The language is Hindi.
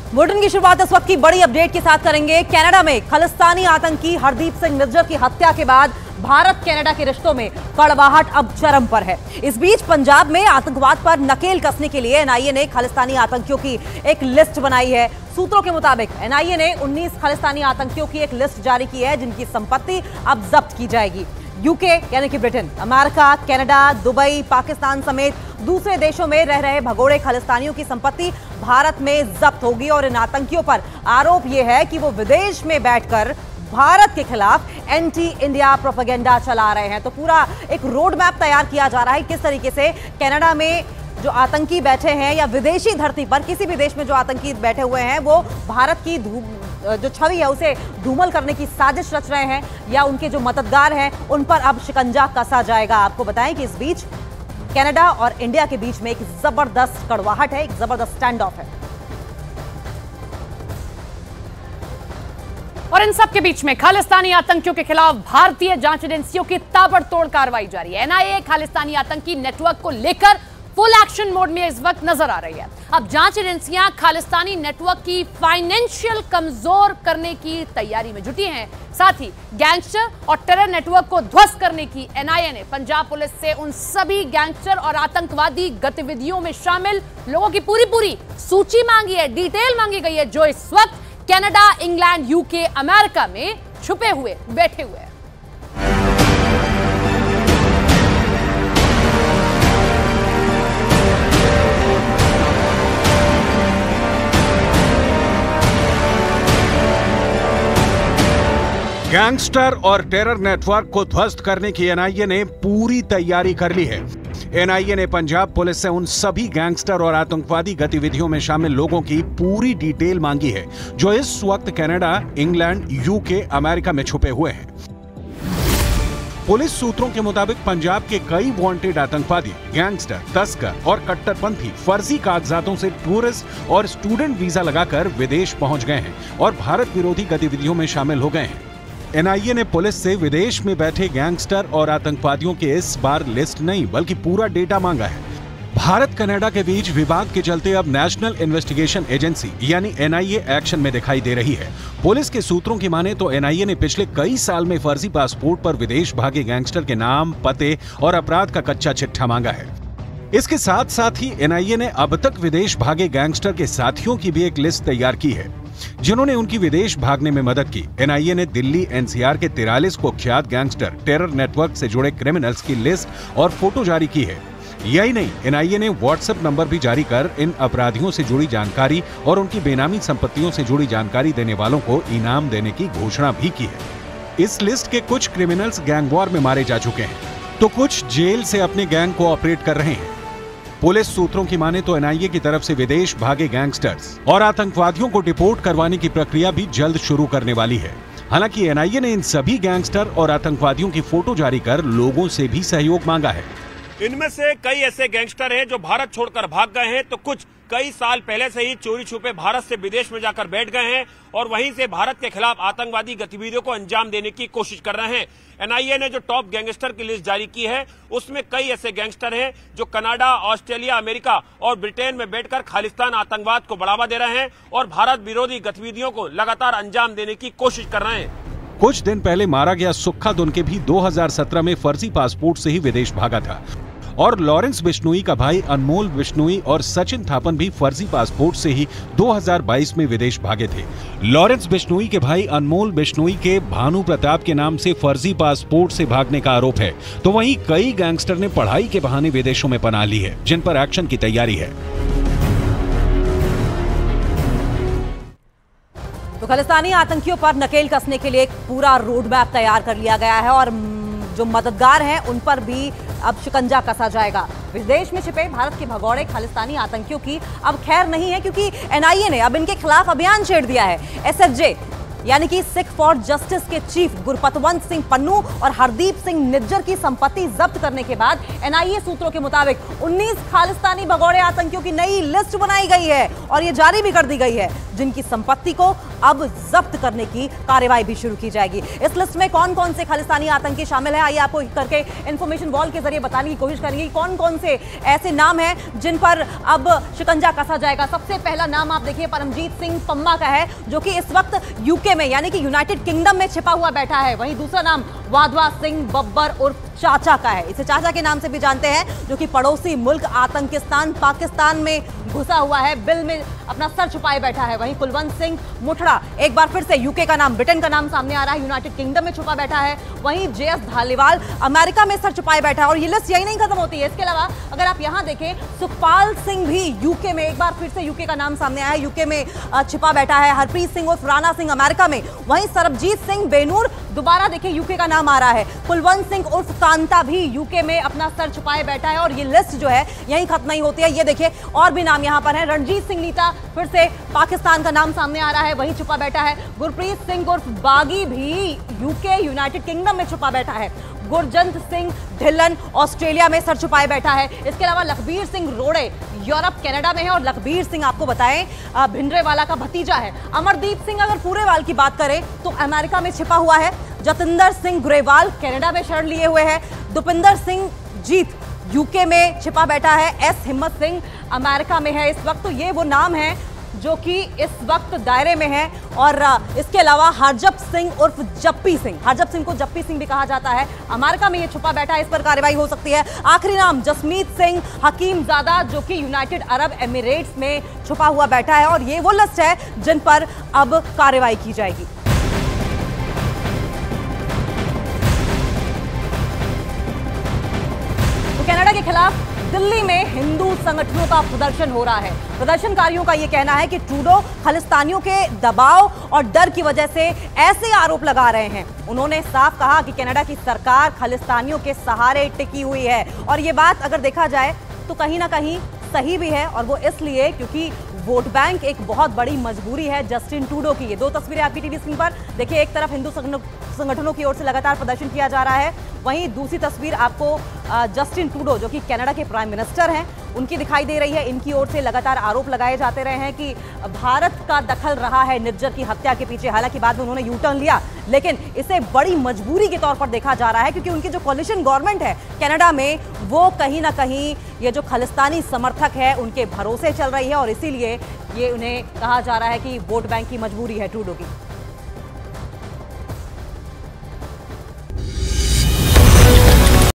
बुलेटिन की शुरुआत इस वक्त की बड़ी अपडेट के साथ करेंगे। कनाडा में खालिस्तानी आतंकी हरदीप सिंह निज्जर की हत्या के बाद भारत कनाडा के रिश्तों में कड़वाहट अब चरम पर है। इस बीच पंजाब में आतंकवाद पर नकेल कसने के लिए एनआईए ने खालिस्तानी आतंकियों की एक लिस्ट बनाई है। सूत्रों के मुताबिक एनआईए ने 19 खालिस्तानी आतंकियों की एक लिस्ट जारी की है, जिनकी संपत्ति अब जब्त की जाएगी। यूके यानी कि Britain, America, Canada, Dubai, Pakistan समेत दूसरे देशों में रह रहे भगोड़े खालिस्तानियों की संपत्ति भारत में जब्त होगी और इन आतंकियों पर आरोप यह है कि वो विदेश में बैठकर भारत के खिलाफ एंटी इंडिया प्रोपेगेंडा चला रहे हैं। तो पूरा एक रोड मैप तैयार किया जा रहा है किस तरीके से कनाडा में जो आतंकी बैठे हैं या विदेशी धरती पर किसी भी देश में जो आतंकी बैठे हुए हैं वो भारत की जो छवि है उसे धूमल करने की साजिश रच रहे हैं या उनके जो मददगार हैं उन पर अब शिकंजा कसा जाएगा। आपको बताएं कि इस बीच कनाडा और इंडिया के बीच में एक जबरदस्त कड़वाहट है, एक जबरदस्त स्टैंड ऑफ है। और इन सब के बीच में खालिस्तानी आतंकियों के खिलाफ भारतीय जांच एजेंसियों की ताबड़तोड़ कार्रवाई जारी है। एनआईए खालिस्तानी आतंकी नेटवर्क को लेकर फुल एक्शन मोड में इस वक्त नजर आ रही है। अब जांच एजेंसियां खालिस्तानी नेटवर्क की फाइनेंशियल कमजोर करने की तैयारी में जुटी हैं। साथ ही गैंगस्टर और टेरर नेटवर्क को ध्वस्त करने की एनआईए ने पंजाब पुलिस से उन सभी गैंगस्टर और आतंकवादी गतिविधियों में शामिल लोगों की पूरी सूची मांगी है, डिटेल मांगी गई है, जो इस वक्त कनाडा, इंग्लैंड, यूके, अमेरिका में छुपे हुए बैठे हुए हैं। गैंगस्टर और टेरर नेटवर्क को ध्वस्त करने की एनआईए ने पूरी तैयारी कर ली है। एनआईए ने पंजाब पुलिस से उन सभी गैंगस्टर और आतंकवादी गतिविधियों में शामिल लोगों की पूरी डिटेल मांगी है, जो इस वक्त कनाडा, इंग्लैंड, यूके, अमेरिका में छुपे हुए हैं। पुलिस सूत्रों के मुताबिक पंजाब के कई वांटेड आतंकवादी, गैंगस्टर, तस्कर और कट्टरपंथी फर्जी कागजातों से टूरिस्ट और स्टूडेंट वीजा लगाकर विदेश पहुंच गए हैं और भारत विरोधी गतिविधियों में शामिल हो गए हैं। एनआईए ने पुलिस से विदेश में बैठे गैंगस्टर और आतंकवादियों के इस बार लिस्ट नहीं बल्कि पूरा डेटा मांगा है। भारत कनाडा के बीच विवाद के चलते अब नेशनल इन्वेस्टिगेशन एजेंसी यानी एनआईए एक्शन में दिखाई दे रही है। पुलिस के सूत्रों की माने तो एनआईए ने पिछले कई साल में फर्जी पासपोर्ट पर विदेश भागे गैंगस्टर के नाम, पते और अपराध का कच्चा चिट्ठा मांगा है। इसके साथ साथ ही एनआईए ने अब तक विदेश भागे गैंगस्टर के साथियों की भी एक लिस्ट तैयार की है, जिन्होंने उनकी विदेश भागने में मदद की। एनआईए ने दिल्ली एनसीआर के 43 कुख्यात गैंगस्टर, टेरर नेटवर्क से जुड़े क्रिमिनल्स की लिस्ट और फोटो जारी की है। यही नहीं, एनआईए ने व्हाट्सएप नंबर भी जारी कर इन अपराधियों से जुड़ी जानकारी और उनकी बेनामी संपत्तियों से जुड़ी जानकारी देने वालों को इनाम देने की घोषणा भी की है। इस लिस्ट के कुछ क्रिमिनल्स गैंग वॉर में मारे जा चुके हैं, तो कुछ जेल से अपने गैंग को ऑपरेट कर रहे हैं। पुलिस सूत्रों की माने तो एनआईए की तरफ से विदेश भागे गैंगस्टर्स और आतंकवादियों को डिपोर्ट करवाने की प्रक्रिया भी जल्द शुरू करने वाली है। हालांकि एनआईए ने इन सभी गैंगस्टर और आतंकवादियों की फोटो जारी कर लोगों से भी सहयोग मांगा है। इनमें से कई ऐसे गैंगस्टर हैं जो भारत छोड़कर भाग गए हैं, तो कुछ कई साल पहले से ही चोरी छुपे भारत से विदेश में जाकर बैठ गए हैं और वहीं से भारत के खिलाफ आतंकवादी गतिविधियों को अंजाम देने की कोशिश कर रहे हैं। एनआईए ने जो टॉप गैंगस्टर की लिस्ट जारी की है उसमें कई ऐसे गैंगस्टर हैं जो कनाडा, ऑस्ट्रेलिया, अमेरिका और ब्रिटेन में बैठकर खालिस्तान आतंकवाद को बढ़ावा दे रहे हैं और भारत विरोधी गतिविधियों को लगातार अंजाम देने की कोशिश कर रहे हैं। कुछ दिन पहले मारा गया सुक्खा दुनके भी 2017 में फर्जी पासपोर्ट से ही विदेश भागा था और लॉरेंस बिश्नोई का भाई अनमोल बिश्नोई और सचिन थापन भी फर्जी पासपोर्ट से ही 2022 में विदेश भागे थे। लॉरेंस बिश्नोई के भाई अनमोल बिश्नोई के भानु प्रताप के नाम से फर्जी पासपोर्ट से भागने का आरोप है, तो वहीं कई गैंगस्टर ने पढ़ाई के बहाने विदेशों में पनाह ली है, जिन पर एक्शन की तैयारी है। तो खालिस्तानी आतंकियों पर नकेल कसने के लिए एक पूरा रोड मैप तैयार कर लिया गया है और जो मददगार हैं उन पर भी अब शिकंजा कसा जाएगा। विदेश में छिपे भारत के भगोड़े खालिस्तानी आतंकियों की अब खैर नहीं है, क्योंकि एनआईए ने अब इनके खिलाफ अभियान छेड़ दिया है। एसएफजे यानी कि सिख फॉर जस्टिस के चीफ गुरपतवंत सिंह पन्नू और हरदीप सिंह निज्जर की संपत्ति जब्त करने के बाद एनआईए सूत्रों के मुताबिक 19 खालिस्तानी भगोड़े आतंकियों की नई लिस्ट बनाई गई है और यह जारी भी कर दी गई है, जिनकी संपत्ति को अब जब्त करने की कार्रवाई भी शुरू की जाएगी। इस लिस्ट में कौन कौन से खालिस्तानी आतंकी शामिल है, आइए आपको करके इंफॉर्मेशन वॉल के जरिए बताने की कोशिश करेंगे कौन कौन से ऐसे नाम हैं जिन पर अब शिकंजा कसा जाएगा। सबसे पहला नाम आप देखिए परमजीत सिंह पम्मा का है, जो कि इस वक्त यूके में यानी कि यूनाइटेड किंगडम में छिपा हुआ बैठा है। वहीं दूसरा नाम वाधवा सिंह बब्बर उर्फ चाचा का है, इसे चाचा के नाम से भी जानते हैं, जो कि पड़ोसी मुल्क आतंकिस्तान पाकिस्तान में घुसा हुआ है, बिल में अपना सर छुपाए बैठा है। वहीं कुलवंत सिंह मुठड़ा, एक बार फिर से यूके का नाम, ब्रिटेन का नाम सामने आ रहा है, यूनाइटेड किंगडम में छुपा बैठा है। वहीं जेएस धालीवाल अमेरिका में सर छुपाए बैठा है और ये लिस्ट यही नहीं खत्म होती है। इसके अलावा अगर आप यहां देखें, सुखपाल सिंह भी यूके में, एक बार फिर से यूके का नाम सामने आया है, यूके में छिपा बैठा है। हरप्रीत सिंह उर्फ राणा सिंह अमेरिका में। वहीं सरबजीत सिंह बेनूर, दोबारा देखिए यूके का नाम आ रहा है। कुलवंत सिंह उर्फ कांता भी यूके में अपना सर छुपाए बैठा है और ये लिस्ट जो है यही खत्म नहीं होती है। ये देखिए और भी नाम यहां पर है। रणजीत सिंह नीता, फिर से पाकिस्तान का नाम सामने आ रहा है, वहीं छुपा बैठा है। गुरप्रीत सिंह उर्फ बागी भी यूके यूनाइटेड किंगडम में छुपा बैठा है। गुरजंत सिंह ढिल्लन ऑस्ट्रेलिया में सर छुपाए बैठा है। इसके अलावा लखबीर सिंह रोड़े यूरोप कनाडा में है और लखबीर सिंह आपको बताएं भिंडरेवाला का भतीजा है। अमरदीप सिंह अगर पूरेवाल की बात करें तो अमेरिका में छिपा हुआ है। जतिंदर सिंह ग्रेवाल कनाडा में शरण लिए हुए हैं। दुपिंदर सिंह जीत यूके में छिपा बैठा है। एस हिम्मत सिंह अमेरिका में है इस वक्त। तो ये वो नाम है जो कि इस वक्त दायरे में है। और इसके अलावा हरजप सिंह उर्फ जप्पी सिंह, हरजप सिंह को जप्पी सिंह भी कहा जाता है, अमेरिका में ये छुपा बैठा है, इस पर कार्रवाई हो सकती है। आखिरी नाम जसमीत सिंह हकीमजादा, जो कि यूनाइटेड अरब एमिरेट्स में छुपा हुआ बैठा है और ये वो लिस्ट है जिन पर अब कार्रवाई की जाएगी। तो कनाडा के खिलाफ दिल्ली में हिंदू संगठनों का प्रदर्शन हो रहा है। प्रदर्शनकारियों का यह कहना है कि ट्रूडो खालिस्तानियों के दबाव और डर की वजह से ऐसे आरोप लगा रहे हैं। उन्होंने साफ कहा कि कनाडा की सरकार खालिस्तानियों के सहारे टिकी हुई है और ये बात अगर देखा जाए तो कहीं ना कहीं सही भी है, और वो इसलिए क्योंकि वोट बैंक एक बहुत बड़ी मजबूरी है जस्टिन ट्रूडो की। ये दो तस्वीरें आपकी टीवी स्क्रीन पर देखिए, एक तरफ हिंदू संगठनों की ओर से लगातार प्रदर्शन किया जा रहा है, वहीं दूसरी तस्वीर आपको जस्टिन ट्रूडो, जो कि कनाडा के प्राइम मिनिस्टर हैं, उनकी दिखाई दे रही है। इनकी ओर से लगातार आरोप लगाए जाते रहे हैं कि भारत का दखल रहा है निज्जर की हत्या के पीछे। हालांकि बाद में उन्होंने यू टर्न लिया, लेकिन इसे बड़ी मजबूरी के तौर पर देखा जा रहा है क्योंकि उनकी जो कोलिशन गवर्नमेंट है कनाडा में, वो कहीं ना कहीं ये जो खालिस्तानी समर्थक है उनके भरोसे चल रही है और इसीलिए ये उन्हें कहा जा रहा है कि वोट बैंक की मजबूरी है ट्रूडो की।